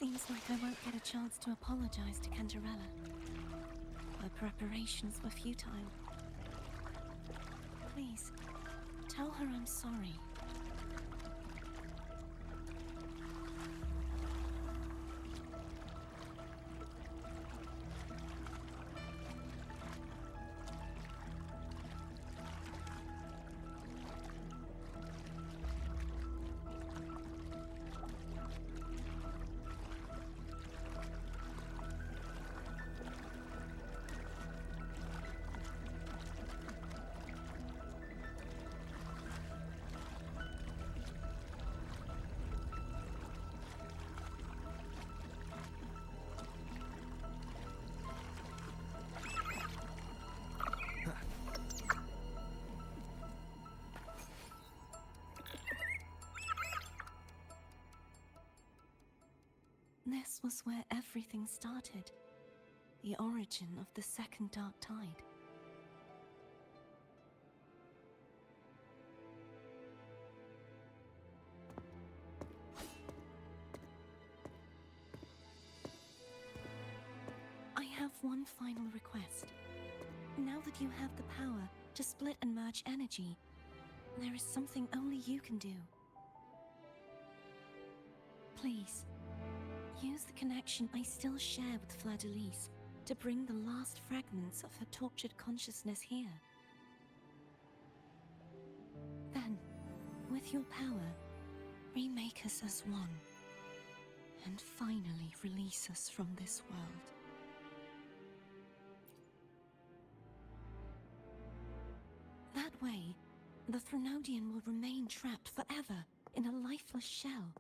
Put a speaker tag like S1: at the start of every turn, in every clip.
S1: Seems like I won't get a chance to apologize to Cantarella. My preparations were futile. Please, tell her I'm sorry. This was where everything started. The origin of the second dark tide. I have one final request. Now that you have the power to split and merge energy, there is something only you can do. Please, use the connection I still share with Fleur-de-Lis to bring the last fragments of her tortured consciousness here. Then, with your power, remake us as one, and finally release us from this world. That way, the Threnodian will remain trapped forever in a lifeless shell,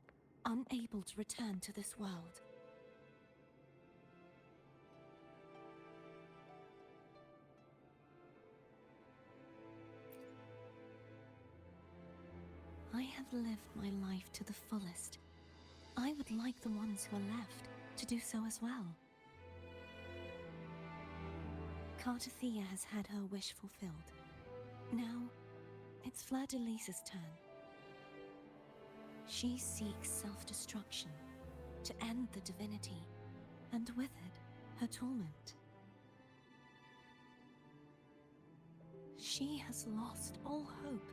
S1: unable to return to this world. I have lived my life to the fullest. I would like the ones who are left to do so as well. Cartathea has had her wish fulfilled. Now, it's Fleur-de-Lis's turn. She seeks self-destruction to end the divinity, and with it, her torment. She has lost all hope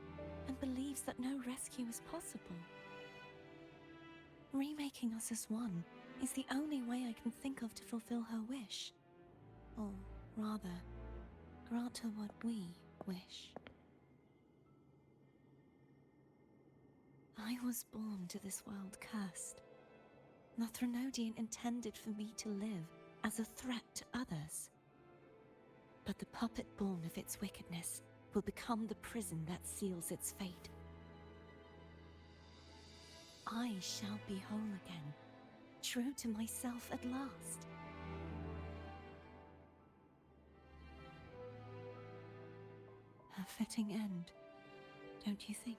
S1: and believes that no rescue is possible. Remaking us as one is the only way I can think of to fulfill her wish. Or rather, grant her what we wish. I was born to this world cursed. The Threnodian intended for me to live as a threat to others. But the puppet born of its wickedness will become the prison that seals its fate. I shall be whole again, true to myself at last. A fitting end, don't you think?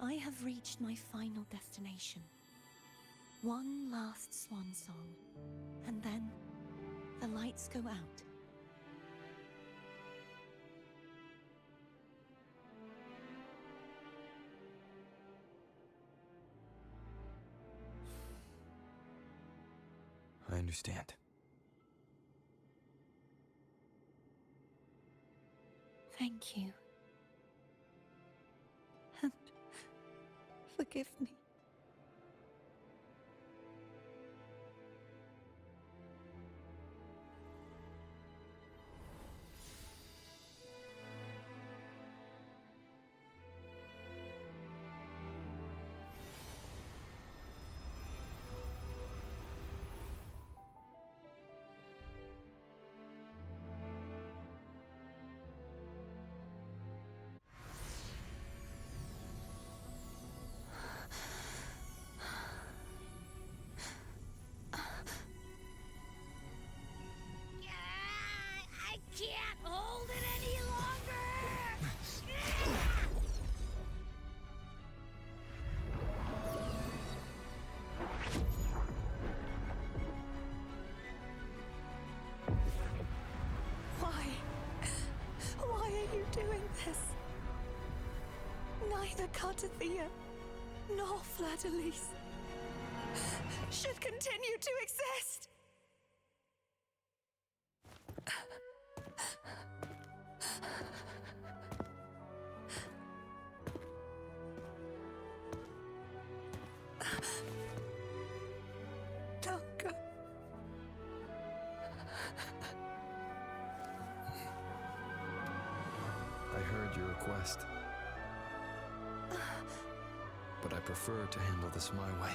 S1: I have reached my final destination. One last swan song, and then the lights go out.
S2: I understand.
S1: Thank you. And forgive me.
S3: I can't hold it any longer!
S1: Why are you doing this? Neither Cartathea nor Fleur-de-Lis should continue to exist. Oh, God.
S2: I heard your request. But I prefer to handle this my way.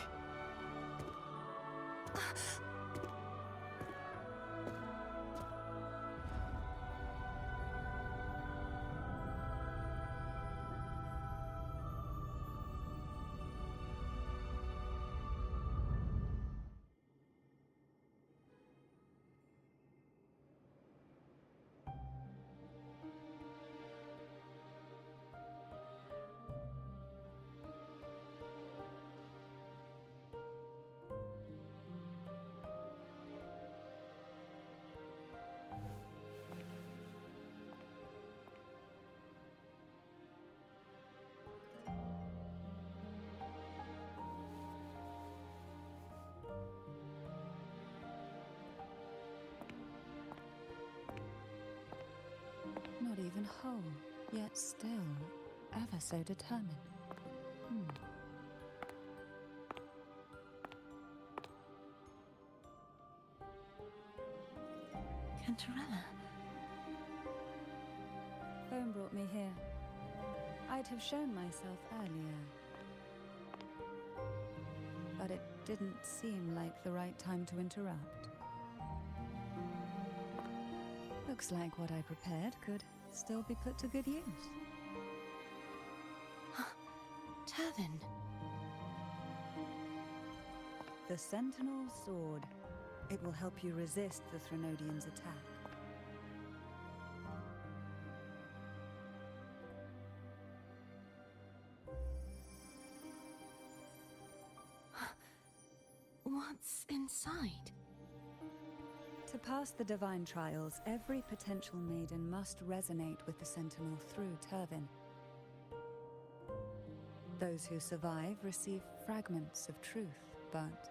S4: Not even whole, yet still ever so determined.
S1: Cantarella.
S4: Phone brought me here. I'd have shown myself earlier. But it didn't seem like the right time to interrupt. Looks like what I prepared could still be put to good use.
S1: Turvin.
S4: The Sentinel Sword. It will help you resist the Threnodians' attack.
S1: What's inside?
S4: To pass the divine trials, every potential maiden must resonate with the Sentinel through Turvin. Those who survive receive fragments of truth, but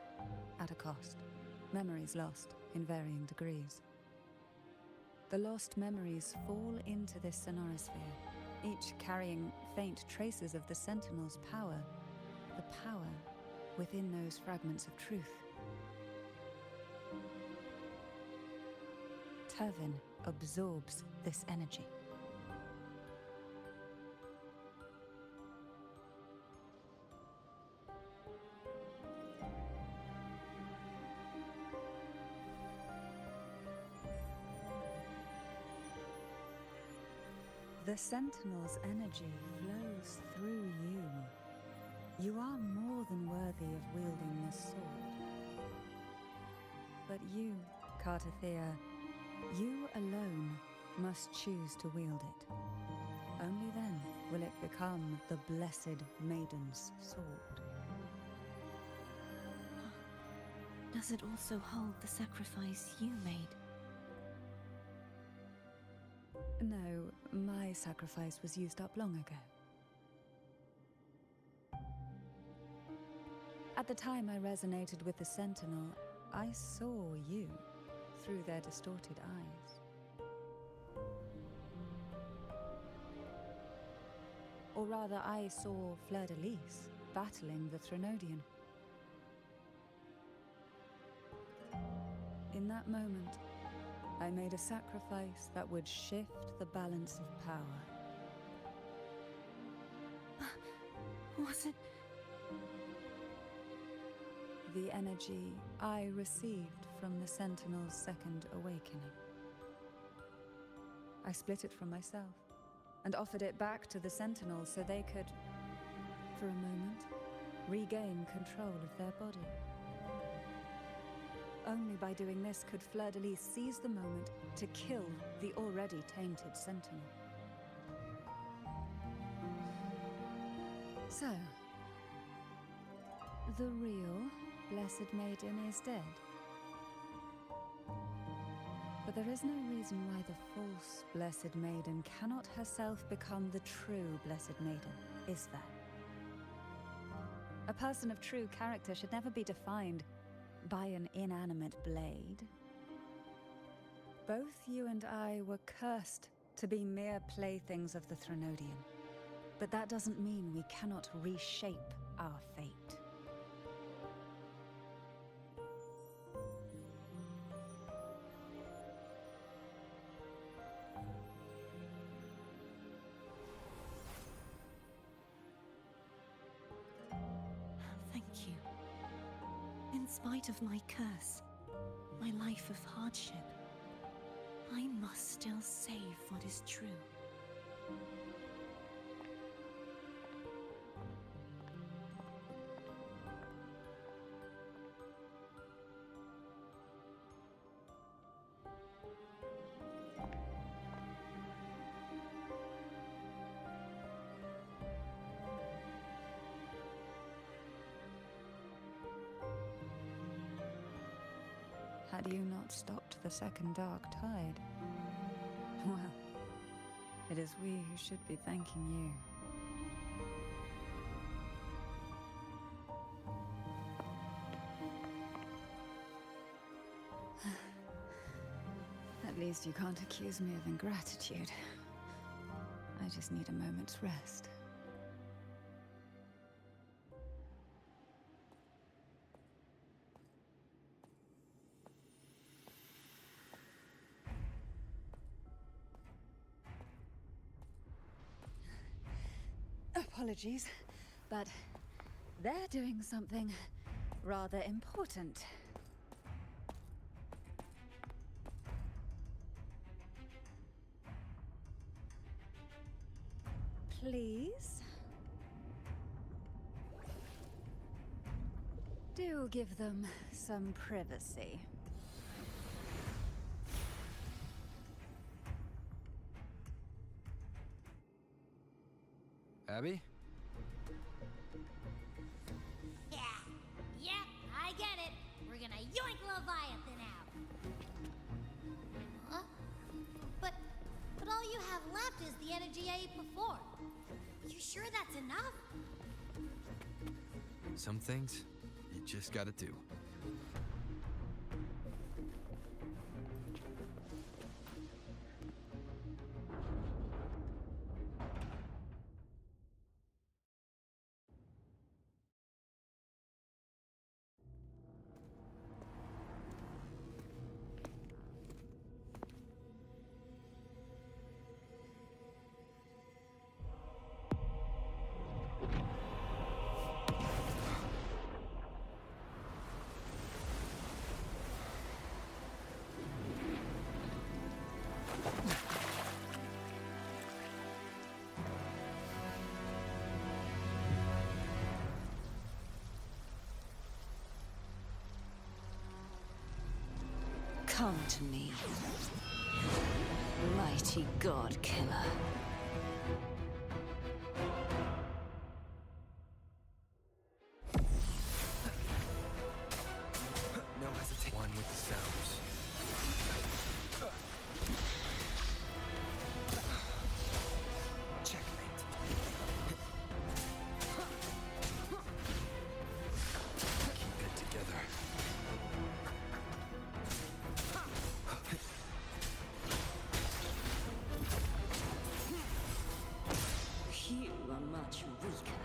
S4: at a cost. Memories lost in varying degrees. The lost memories fall into this sonorosphere, each carrying faint traces of the Sentinel's power, the power within those fragments of truth. Turvin absorbs this energy. The Sentinel's energy flows through you. You are more than worthy of wielding this sword. But you, Cartathea, you alone must choose to wield it. Only then will it become the Blessed Maiden's sword.
S1: Does it also hold the sacrifice you made?
S4: No, my sacrifice was used up long ago. At the time I resonated with the Sentinel, I saw you through their distorted eyes. Or rather, I saw Fleur-de-Lis battling the Threnodian. In that moment, I made a sacrifice that would shift the balance of power.
S1: Was it?
S4: The energy I received from the Sentinel's second awakening. I split it from myself and offered it back to the Sentinels so they could, for a moment, regain control of their body. Only by doing this could Fleur-de-Lis seize the moment to kill the already tainted Sentinel. So, the real Blessed Maiden is dead. But there is no reason why the false Blessed Maiden cannot herself become the true Blessed Maiden, is there? A person of true character should never be defined by an inanimate blade. Both you and I were cursed to be mere playthings of the Threnodian. But that doesn't mean we cannot reshape our fate.
S1: Thank you. In spite of my curse, my life of hardship, I must still save what is true.
S4: Had you not stopped the second dark tide? Well, it is we who should be thanking you. At least you can't accuse me of ingratitude. I just need a moment's rest. Apologies, but they're doing something rather important. Please? Do give them some privacy.
S2: Abby?
S3: Yeah. Yep, I get it. We're gonna yoink Leviathan out. Huh? But all you have left is the energy I ate before. You sure that's enough?
S2: Some things, you just gotta do.
S1: Come to me, mighty god killer.
S2: No hesitation. One with the sounds. Checkmate. Keep it together.
S1: You are much weaker.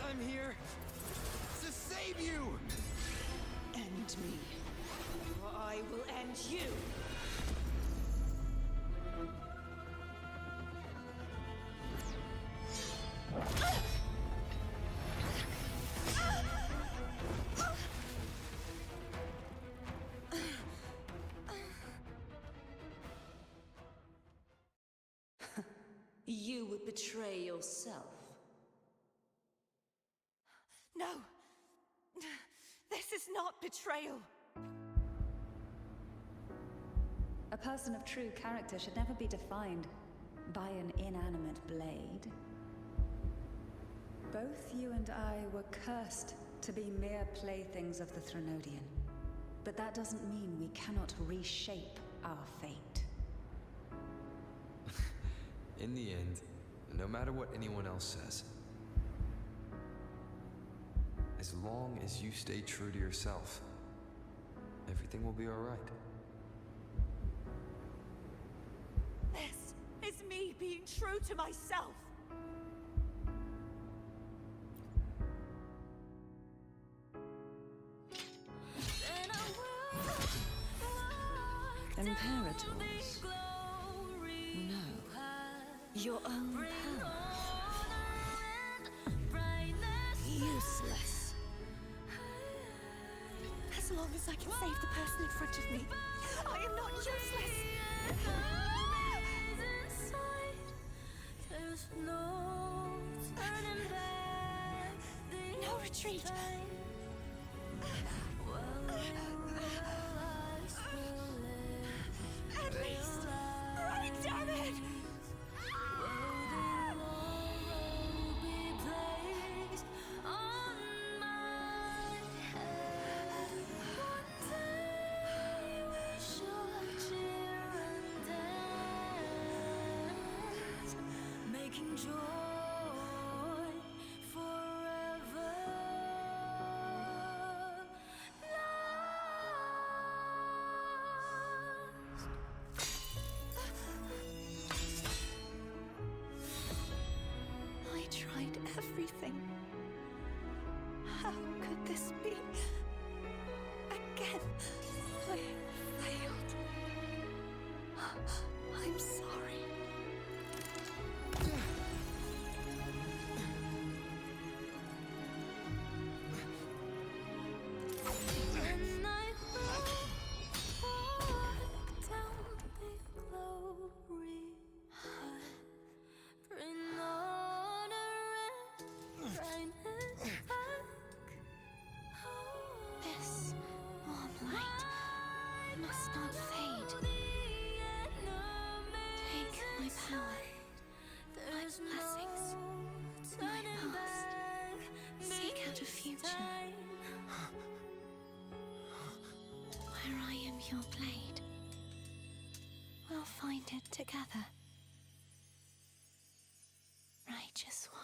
S2: I'm here to save you!
S1: End me, or I will end you. You would betray yourself. No! This is not betrayal!
S4: A person of true character should never be defined by an inanimate blade. Both you and I were cursed to be mere playthings of the Threnodian. But that doesn't mean we cannot reshape our fate.
S2: In the end, an no matter what anyone else says. As long as you stay true to yourself, everything will be alright.
S5: This is me being true to myself.
S1: Imperators? No. Your own power? Useless. As long as I can save the person in front of me, I am not useless. No retreat. At least, right, damn it!
S5: Making joy forever
S1: I tried everything. How could this be? Again, I failed. I'm sorry.
S5: And I walk down the glory path, bring honor and brightness back.
S1: This warm light must not fade. Take my power, my blessings, my past. Seek out a future where I am your blade. We'll find it together. Righteous one.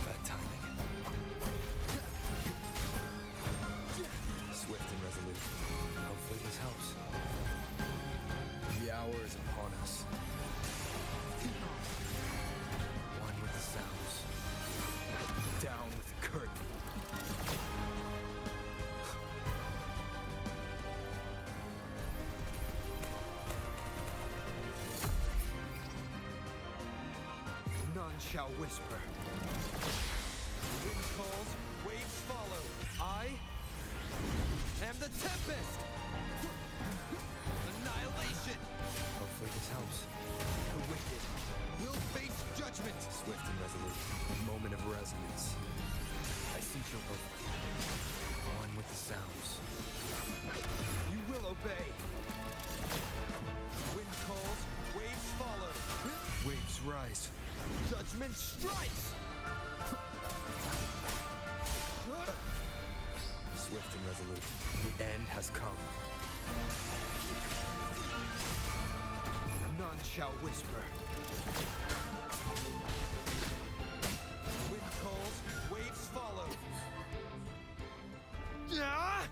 S2: Bad timing. Swift and resolute. Hopefully this helps. The hour is upon us. One with the sounds. Down with the curtain. None shall whisper. Wind calls, waves follow. I am the tempest! Annihilation! Hopefully this helps. The wicked will face judgment! Swift and resolute. Moment of resonance. I see your hope. One with the sounds. You will obey! Wind calls, waves follow. Waves rise. Judgment strikes! Swift and resolute. The end has come. None shall whisper. Wind calls, waves follow. Yeah!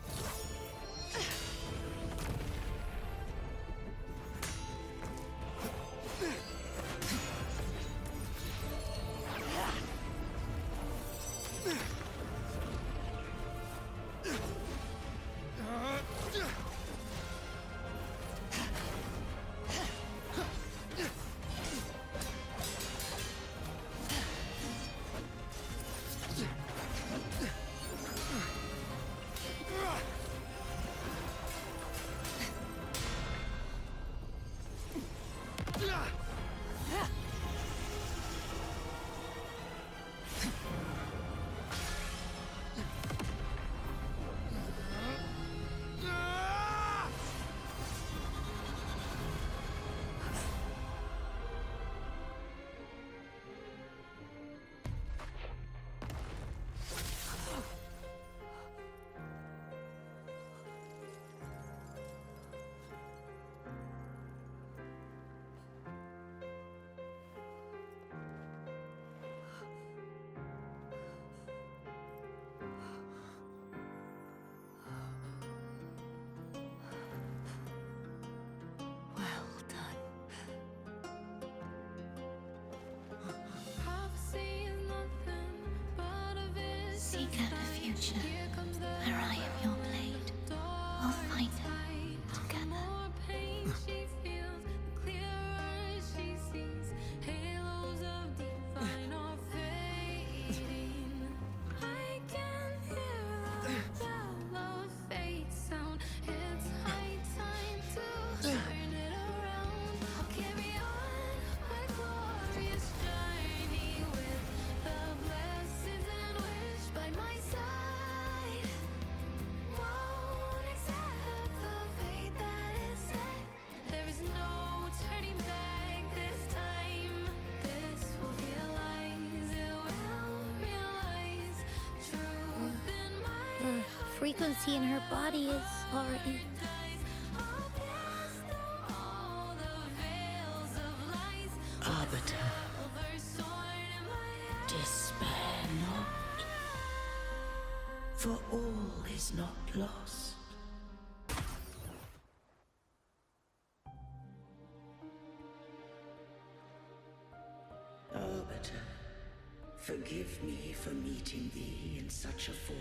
S1: forget the future, where I am your blade. We'll fight it together.
S3: The frequency in her body is already...
S6: Arbiter, despair not, for all is not lost. Arbiter, forgive me for meeting thee in such a form.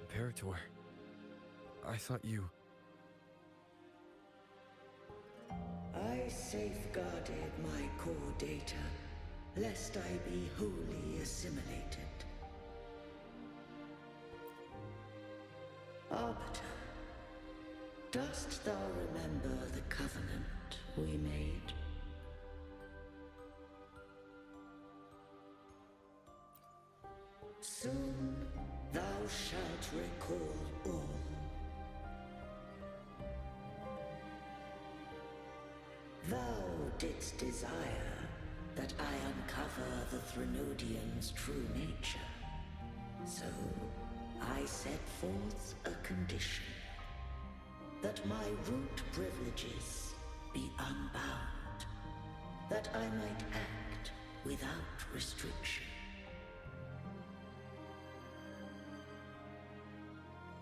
S2: Imperator, I thought you...
S6: I safeguarded my core data, lest I be wholly assimilated. Arbiter, dost thou remember the covenant we made? Soon thou shalt recall all. Thou didst desire that I uncover the Threnodian's true nature. So, I set forth a condition. That my root privileges be unbound. That I might act without restriction.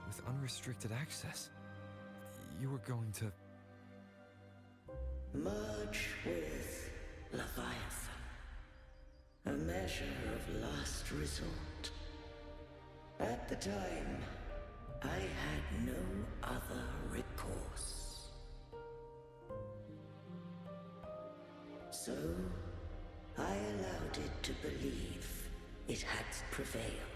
S2: With unrestricted access, you were going to...
S6: Merge with Leviathan. A measure of last resort. At the time, I had no other recourse. So, I allowed it to believe it had prevailed.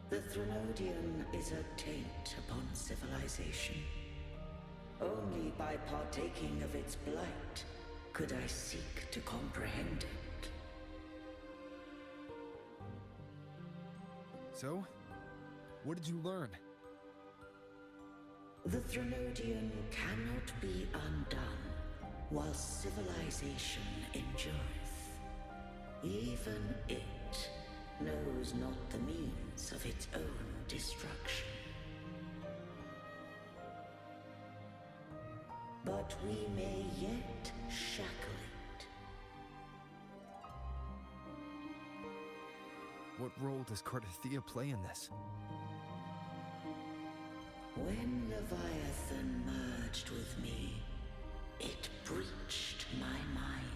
S6: The Threnodian is a taint upon civilization. Only by partaking of its blight could I seek to comprehend it.
S2: So? What did you learn?
S6: The Threnodian cannot be undone while civilization endureth. Even it knows not the means of its own destruction. But we may yet shackle it.
S2: What role does Cardathia play in this?
S6: When Leviathan merged with me, it breached my mind.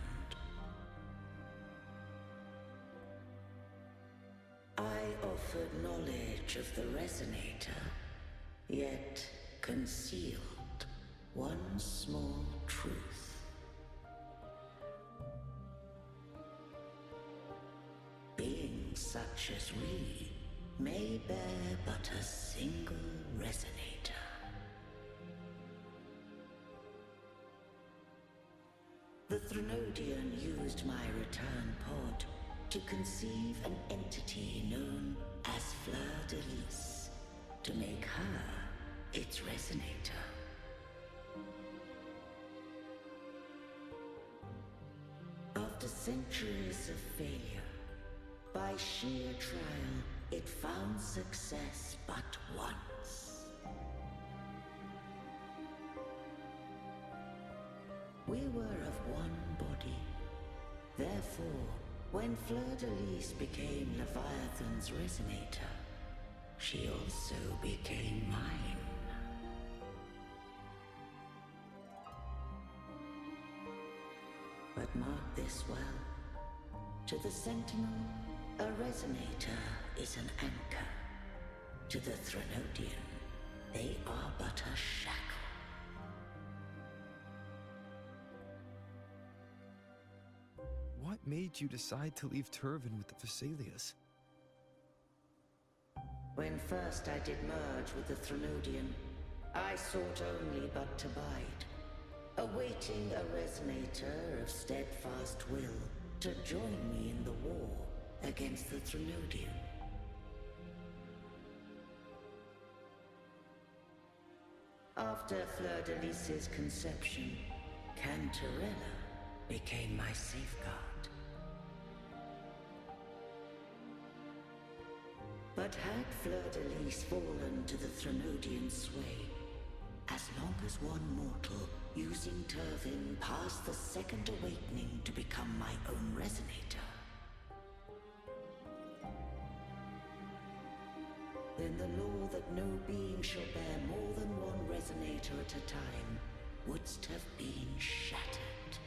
S6: I offered knowledge of the Resonator, yet concealed one small truth. Beings such as we may bear but a single Resonator. The Threnodian used my return pod to conceive an entity known as Fleur de Lis, to make her its Resonator. After centuries of failure, by sheer trial, it found success but once. We were of one body. Therefore, when Fleur de Lis became Leviathan's Resonator, she also became mine. this well. To the Sentinel, a resonator is an anchor. To the Threnodian, they are but a shackle.
S2: What made you decide to leave Turvin with the Vesalius?
S6: When first I did merge with the Threnodian, I sought only but to bide, awaiting a resonator of steadfast will to join me in the war against the Threnodian. After Fleur-de-Lis's conception, Cantarella became my safeguard. But had Fleur-de-Lis fallen to the Threnodian sway, as long as one mortal using Turvin passed the second awakening to become my own resonator, then the law that no being shall bear more than one resonator at a time wouldst have been shattered.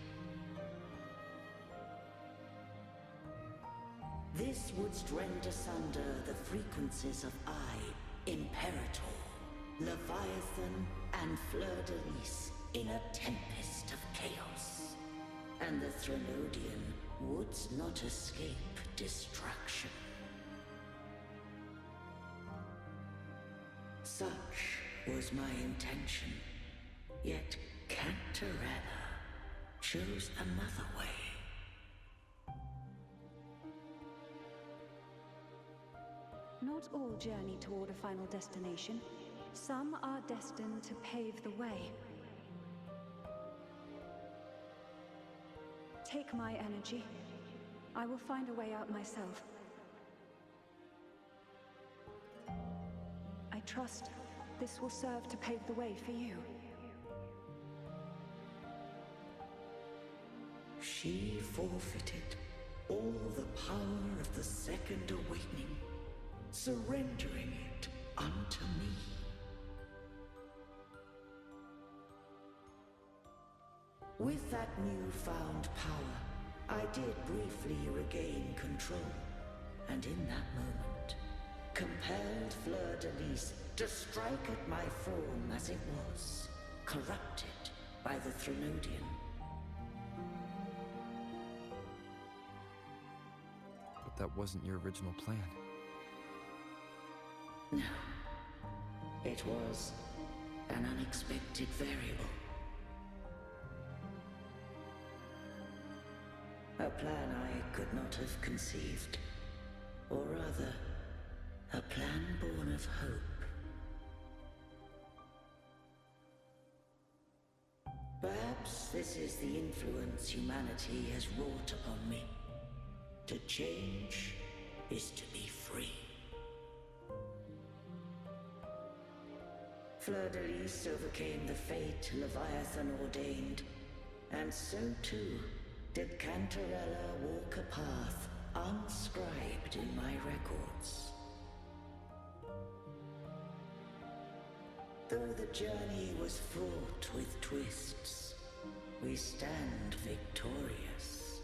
S6: This wouldst rend asunder the frequencies of I, Imperator, Leviathan, and Fleur-de-Lis in a tempest of chaos. And the Threnodian wouldst not escape destruction. Such was my intention, yet Cantarella chose another way.
S4: Not all journey toward a final destination. Some are destined to pave the way. Take my energy. I will find a way out myself. I trust this will serve to pave the way for you.
S6: She forfeited all the power of the second awakening, surrendering it unto me. With that newfound power, I did briefly regain control, and in that moment, compelled Fleur-de-Lis to strike at my form as it was, corrupted by the Threnodian.
S2: But that wasn't your original plan.
S6: No. It was an unexpected variable. A plan I could not have conceived. Or rather, a plan born of hope. Perhaps this is the influence humanity has wrought upon me. To change is to be free. Fleur-de-Lis overcame the fate Leviathan ordained, and so too did Cantarella walk a path unscribed in my records. Though the journey was fraught with twists, we stand victorious.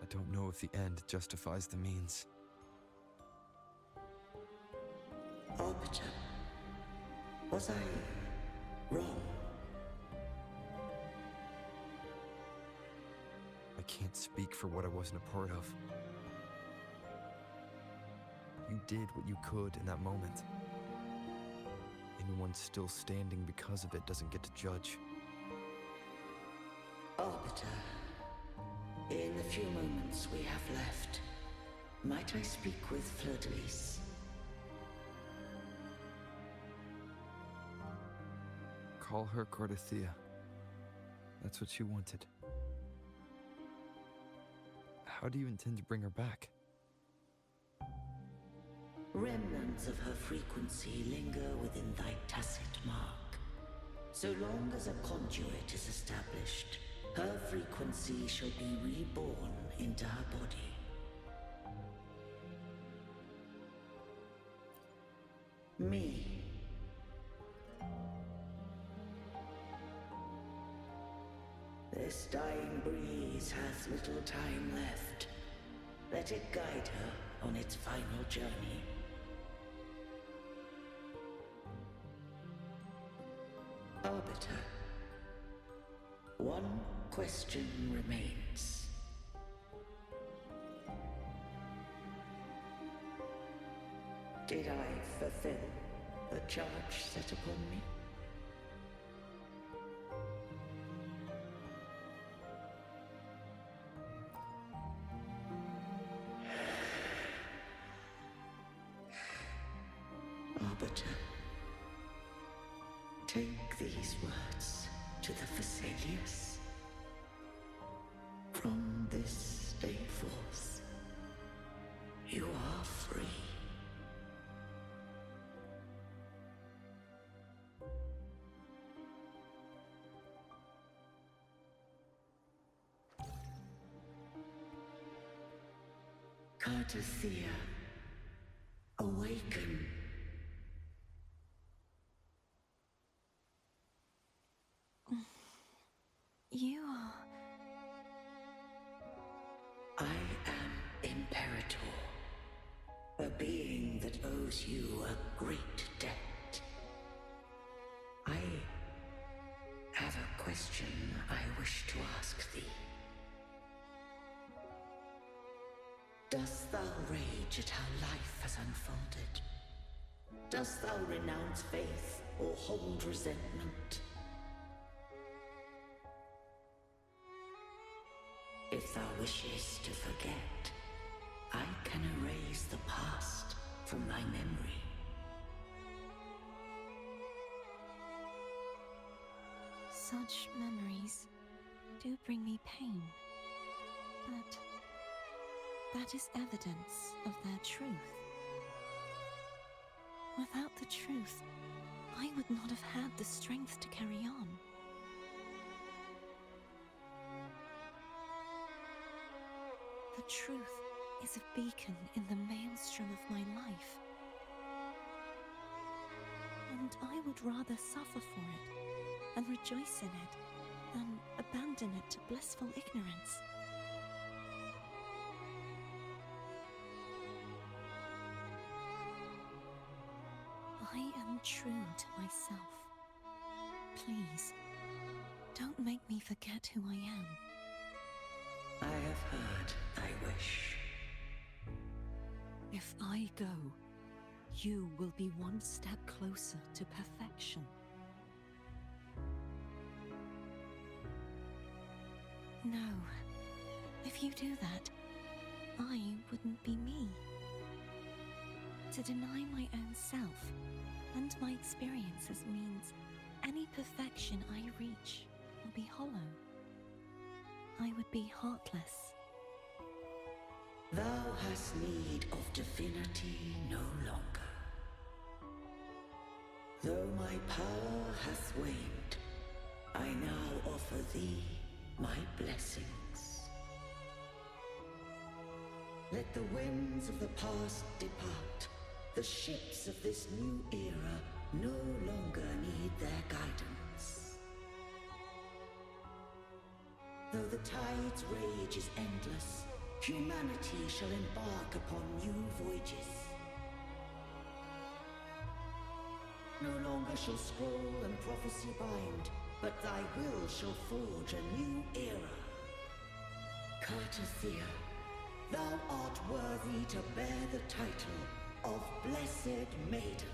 S2: I don't know if the end justifies the means.
S6: Arbiter, was I wrong?
S2: I can't speak for what I wasn't a part of. You did what you could in that moment. Anyone still standing because of it doesn't get to judge.
S6: Arbiter, in the few moments we have left, might I speak with Fleur-de-Lis?
S2: Call her Cardathea. That's what she wanted. How do you intend to bring her back?
S6: Remnants of her frequency linger within thy tacit mark. So long as a conduit is established, her frequency shall be reborn into her body. Me. This dying breeze hath little time left. Let it guide her on its final journey. Arbiter, one question remains. Did I fulfill the charge set upon me? Arbiter, take these words to the Vesalius. From this day forth, you are free. Cartathea, awaken.
S1: You are...
S6: I am Imperator, a being that owes you a great debt. I have a question I wish to ask thee. Dost thou rage at how life has unfolded? Dost thou renounce faith or hold resentment? If thou wishest to forget, I can erase the past from thy memory.
S1: Such memories do bring me pain, but that is evidence of their truth. Without the truth, I would not have had the strength to carry on. The truth is a beacon in the maelstrom of my life. And I would rather suffer for it and rejoice in it than abandon it to blissful ignorance. I am true to myself. Please, don't make me forget who I am.
S6: I have heard thy wish.
S5: If I go, you will be one step closer to perfection.
S1: No. If you do that, I wouldn't be me. To deny my own self and my experiences means any perfection I reach will be hollow. I would be heartless.
S6: Thou hast need of divinity no longer. Though my power hath waned, I now offer thee my blessings. Let the winds of the past depart. The ships of this new era no longer need their guidance. Though the tide's rage is endless, humanity shall embark upon new voyages. No longer shall scroll and prophecy bind, but thy will shall forge a new era. Cartathea, thou art worthy to bear the title of Blessed Maiden.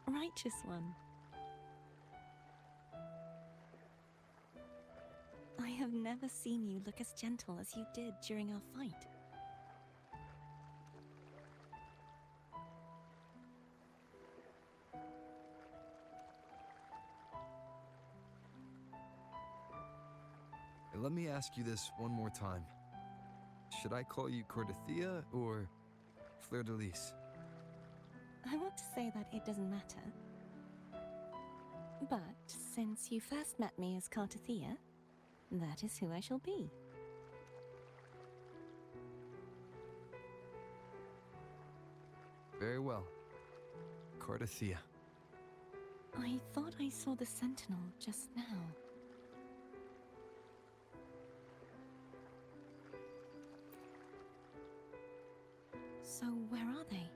S1: Righteous one. I have never seen you look as gentle as you did during our fight.
S2: It Let me ask you this one more time. Should I call you Cordothea or Fleur de Lis?
S1: I want to say that it doesn't matter. But since you first met me as Cartothea, that is who I shall be.
S2: Very well. Cordothea.
S1: I thought I saw the Sentinel just now. So where are they?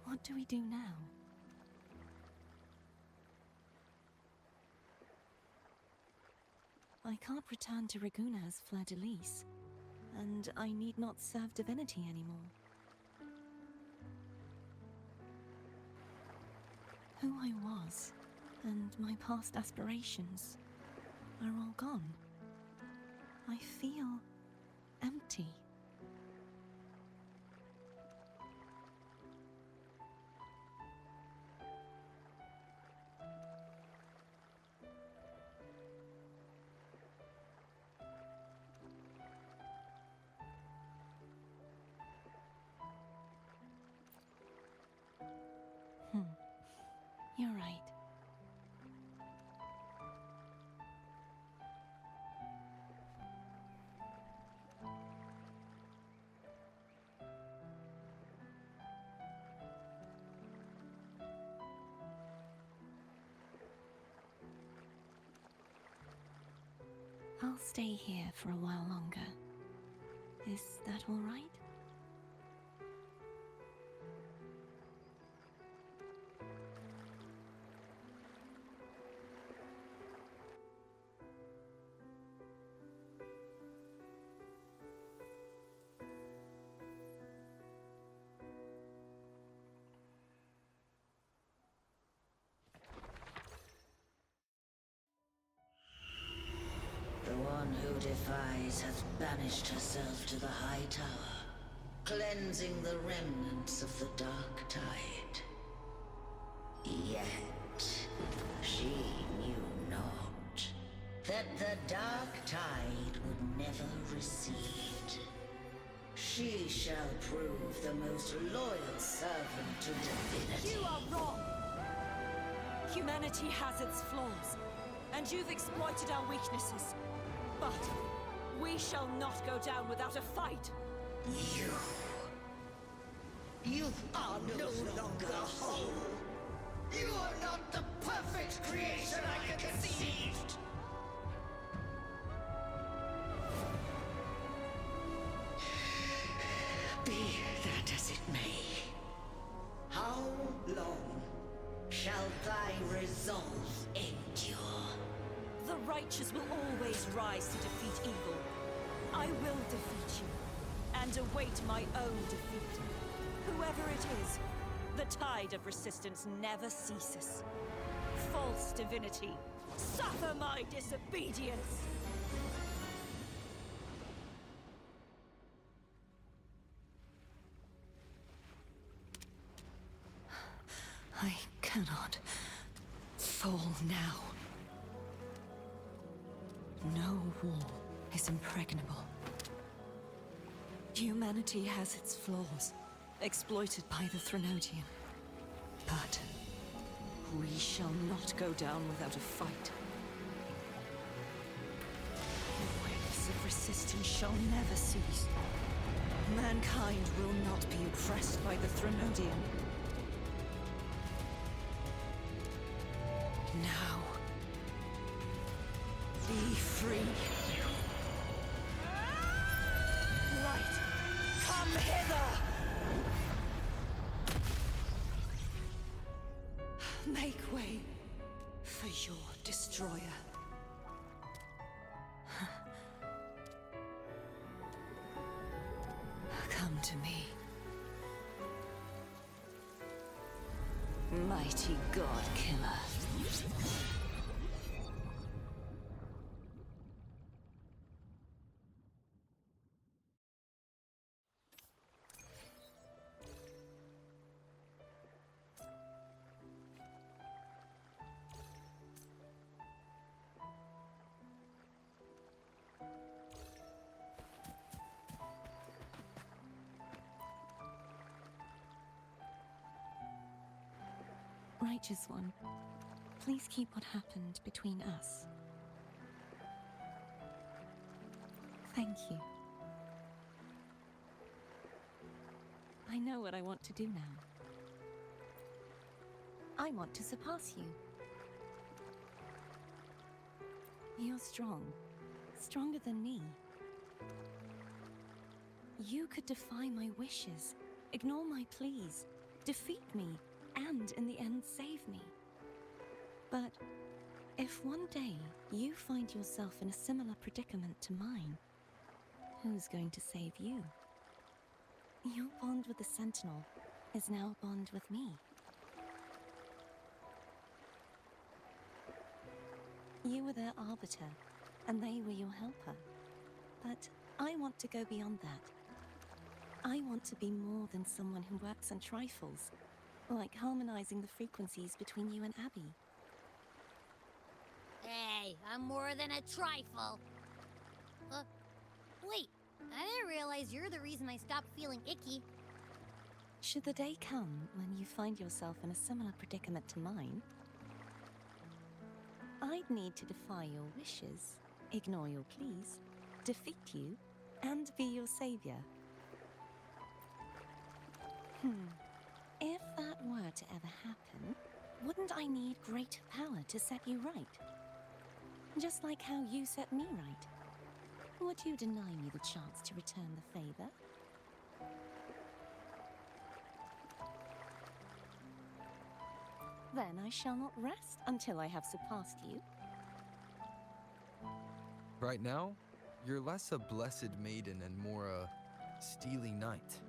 S1: What do we do now? I can't return to Raguna as Fleur de Lis, and I need not serve divinity anymore. Who I was, and my past aspirations, are all gone. I feel empty. You're right. I'll stay here for a while longer. Is that all right?
S6: The one who defies hath banished herself to the High Tower, cleansing the remnants of the Dark Tide. Yet, she knew not that the Dark Tide would never recede. She shall prove the most loyal servant to divinity.
S5: You are wrong! Humanity has its flaws, and you've exploited our weaknesses. But we shall not go down without a fight.
S6: You are no longer whole. You are not the perfect creation I conceived. Be that as it may, how long shall thy resolve endure?
S5: The righteous will always rise to defeat evil. I will defeat you, and await my own defeat. Whoever it is, the tide of resistance never ceases. False divinity, suffer my disobedience!
S1: I cannot fall now. No wall is impregnable. Humanity has its flaws, exploited by the Threnodian. But we shall not go down without a fight. The waves of resistance shall never cease. Mankind will not be oppressed by the Threnodian. Now, be free.
S5: Light, come hither!
S1: Make way for your destroyer. Come to me.
S5: Mighty God Killer.
S1: Righteous One, please keep what happened between us. Thank you. I know what I want to do now. I want to surpass you. You're strong. Stronger than me. You could defy my wishes, ignore my pleas, defeat me, and in the end save me. But if one day you find yourself in a similar predicament to mine, who's going to save you? Your bond with the Sentinel is now a bond with me. You were their arbiter, and they were your helper. But I want to go beyond that. I want to be more than someone who works on trifles, like harmonizing the frequencies between you and Abby.
S3: Hey, I'm more than a trifle. Wait, I didn't realize you're the reason I stopped feeling icky.
S1: Should the day come when you find yourself in a similar predicament to mine, I'd need to defy your wishes, ignore your pleas, defeat you, and be your savior. If that were to ever happen, wouldn't I need greater power to set you right? Just like how you set me right. Would you deny me the chance to return the favor? Then I shall not rest until I have surpassed you.
S2: Right now, you're less a blessed maiden and more a steely knight.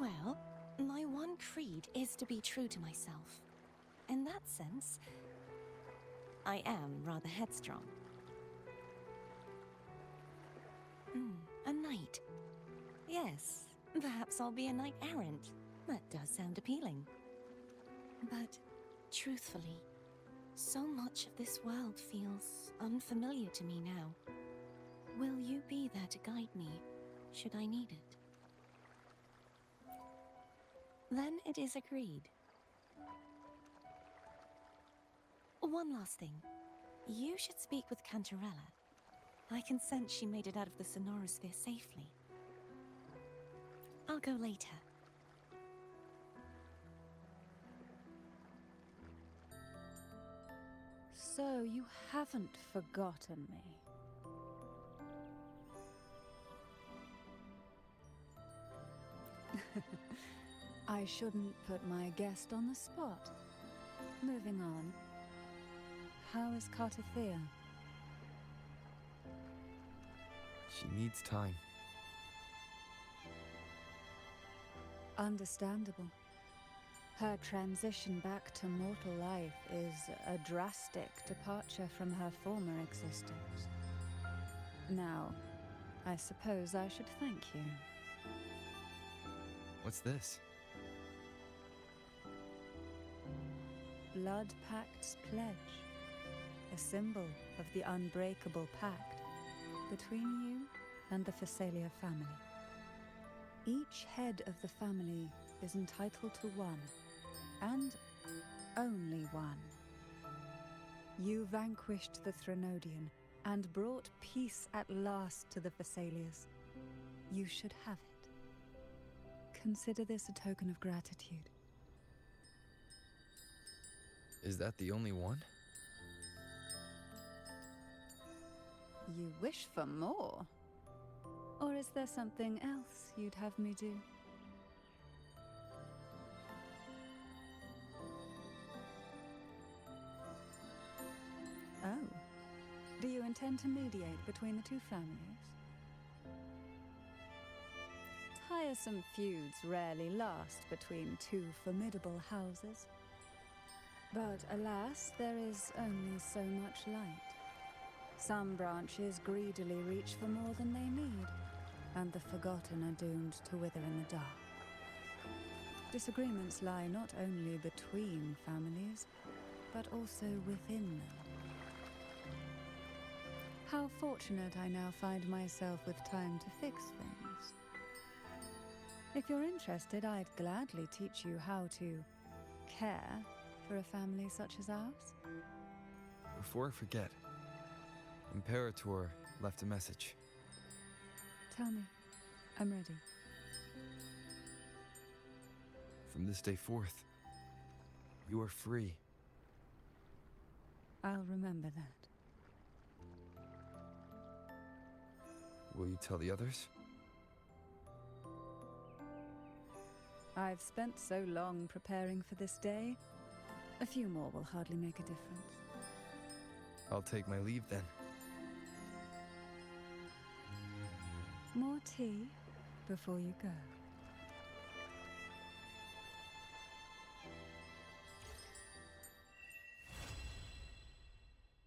S1: Well, my one creed is to be true to myself. In that sense, I am rather headstrong. A knight. Yes, perhaps I'll be a knight errant. That does sound appealing. But, truthfully, so much of this world feels unfamiliar to me now. Will you be there to guide me, should I need it? Then it is agreed. One last thing. You should speak with Cantarella. I can sense she made it out of the Sonorosphere safely. I'll go later.
S4: So you haven't forgotten me. I shouldn't put my guest on the spot. Moving on. How is Cartathea?
S2: She needs time.
S4: Understandable. Her transition back to mortal life is a drastic departure from her former existence. Now, I suppose I should thank you.
S2: What's this?
S4: Blood Pact's pledge. A symbol of the unbreakable pact between you and the Phasalia family. Each head of the family is entitled to one, and only one. You vanquished the Threnodian and brought peace at last to the Phasalias. You should have it. Consider this a token of gratitude.
S2: Is that the only one?
S4: You wish for more? Or is there something else you'd have me do? Oh. Do you intend to mediate between the two families? Tiresome feuds rarely last between two formidable houses. But alas, there is only so much light. Some branches greedily reach for more than they need, and the forgotten are doomed to wither in the dark. Disagreements lie not only between families, but also within them. How fortunate I now find myself with time to fix things. If you're interested, I'd gladly teach you how to care for a family such as ours.
S2: Before I forget, Imperator left a message.
S4: Tell me. I'm ready.
S2: From this day forth, you are free.
S4: I'll remember that.
S2: Will you tell the others?
S4: I've spent so long preparing for this day. A few more will hardly make a difference.
S2: I'll take my leave then.
S4: More tea before you go.